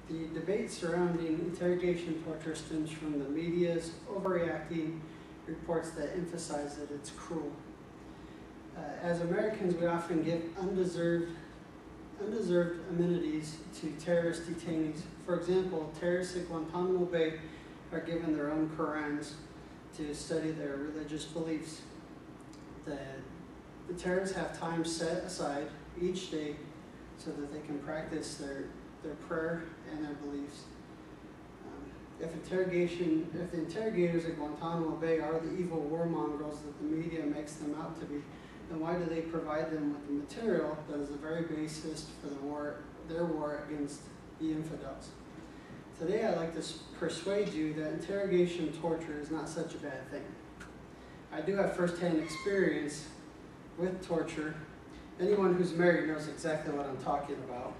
The debate surrounding interrogation torture stems from the media's overreacting reports that emphasize that it's cruel. As Americans, we often give undeserved amenities to terrorist detainees. For example, terrorists at Guantanamo Bay are given their own Qurans to study their religious beliefs. The terrorists have time set aside each day so that they can practice their prayer and their beliefs. If the interrogators at Guantanamo Bay are the evil warmongers that the media makes them out to be, then why do they provide them with the material that is the very basis for their war against the infidels? Today I'd like to persuade you that interrogation torture is not such a bad thing. I do have first-hand experience with torture. Anyone who's married knows exactly what I'm talking about.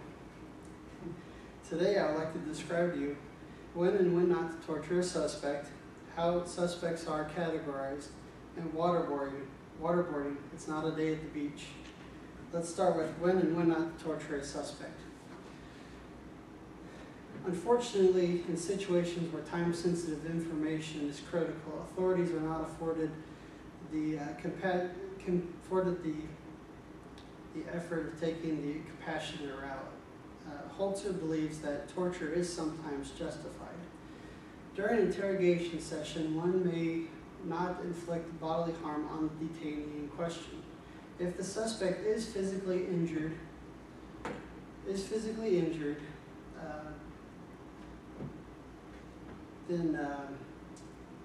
Today I would like to describe to you when and when not to torture a suspect, how suspects are categorized, and waterboarding. It's not a day at the beach. Let's start with when and when not to torture a suspect. Unfortunately, in situations where time-sensitive information is critical, authorities are not afforded the effort of taking the compassionate route. Holzer believes that torture is sometimes justified. During an interrogation session, one may not inflict bodily harm on the detainee in question. If the suspect is physically injured, then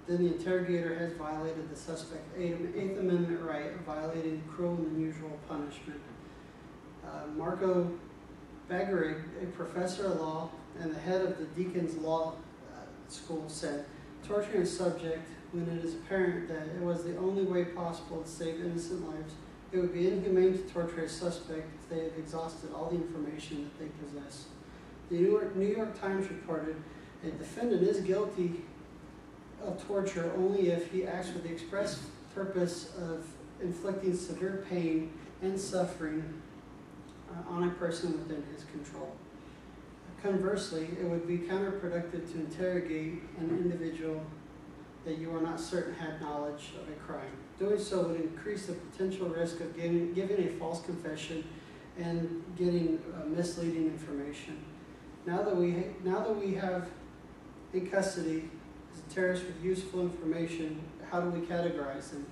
the interrogator has violated the suspect's Eighth Amendment right of violating cruel and unusual punishment. Marco Baggerig, a professor of law and the head of the Deacon's Law School, said, "Torturing a subject when it is apparent that it was the only way possible to save innocent lives, it would be inhumane to torture a suspect if they have exhausted all the information that they possess." The New York Times reported, "A defendant is guilty of torture only if he acts with the express purpose of inflicting severe pain and suffering on a person within his control." Conversely, it would be counterproductive to interrogate an individual that you are not certain had knowledge of a crime. Doing so would increase the potential risk of giving a false confession and getting misleading information. Now that we have in custody terrorists with useful information, how do we categorize them?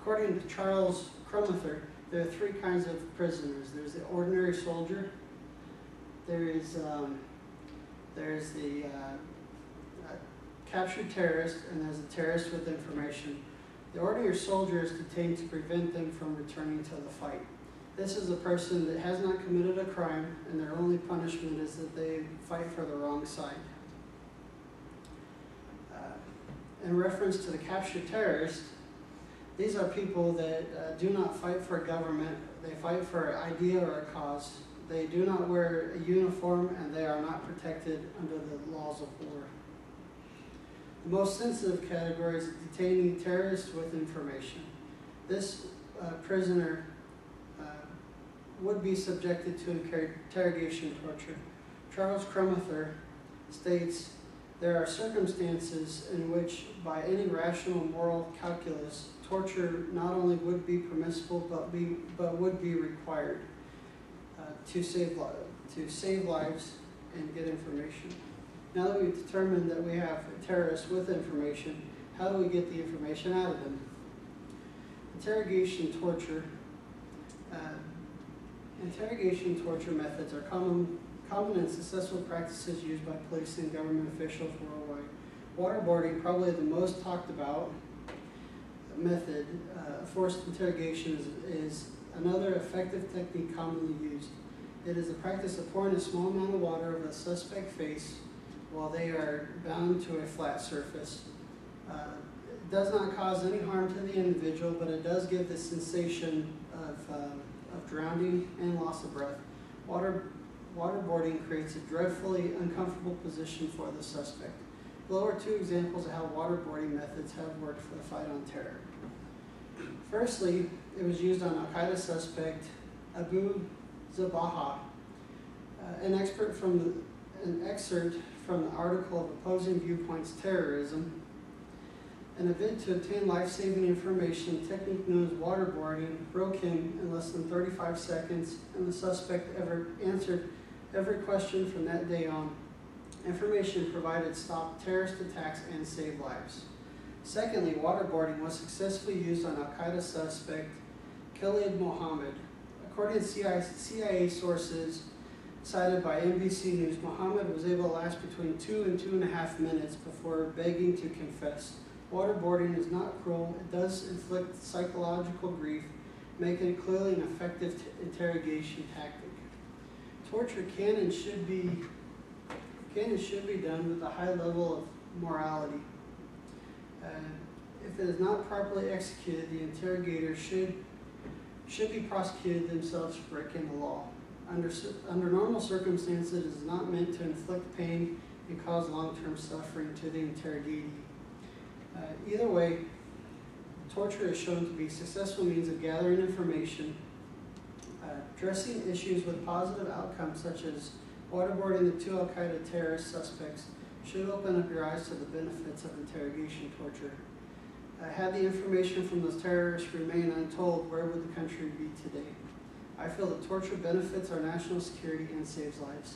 According to Charles Crummather, there are three kinds of prisoners. There's the ordinary soldier, there's the captured terrorist, and there's a terrorist with information. The ordinary soldier is detained to prevent them from returning to the fight. This is a person that has not committed a crime, and their only punishment is that they fight for the wrong side. In reference to the captured terrorist, these are people that do not fight for a government. They fight for an idea or a cause. They do not wear a uniform, and they are not protected under the laws of war. The most sensitive category is detaining terrorists with information. This prisoner would be subjected to interrogation torture. Charles Crummather states, "There are circumstances in which, by any rational moral calculus, torture not only would be permissible but would be required to save lives and get information." Now that we've determined that we have terrorists with information, how do we get the information out of them? Interrogation torture methods are common and successful practices used by police and government officials worldwide. Waterboarding, probably the most talked about method, forced interrogation is another effective technique commonly used. It is the practice of pouring a small amount of water over a suspect's face while they are bound to a flat surface. It does not cause any harm to the individual, but it does give the sensation of drowning and loss of breath. Waterboarding creates a dreadfully uncomfortable position for the suspect. Below are two examples of how waterboarding methods have worked for the fight on terror. Firstly, it was used on Al-Qaeda suspect Abu Zabaha. An expert from an excerpt from the article of Opposing Viewpoints Terrorism. In a bid to obtain life-saving information, a technique known as waterboarding broke him in less than 35 seconds, and the suspect answered every question from that day on. Information provided stopped terrorist attacks and saved lives. Secondly, waterboarding was successfully used on Al-Qaeda suspect Khalid Mohammed. According to CIA sources cited by NBC News, Mohammed was able to last between 2 and 2.5 minutes before begging to confess. Waterboarding is not cruel. It does inflict psychological grief, making it clearly an effective interrogation tactic. Torture can and should be done with a high level of morality. If it is not properly executed, the interrogator should be prosecuted themselves for breaking the law. Under normal circumstances, it is not meant to inflict pain and cause long-term suffering to the interrogatee. Either way, torture is shown to be a successful means of gathering information, addressing issues with positive outcomes such as waterboarding the 2 Al-Qaeda terrorist suspects should open up your eyes to the benefits of interrogation torture. Had the information from those terrorists remained untold, where would the country be today? I feel that torture benefits our national security and saves lives.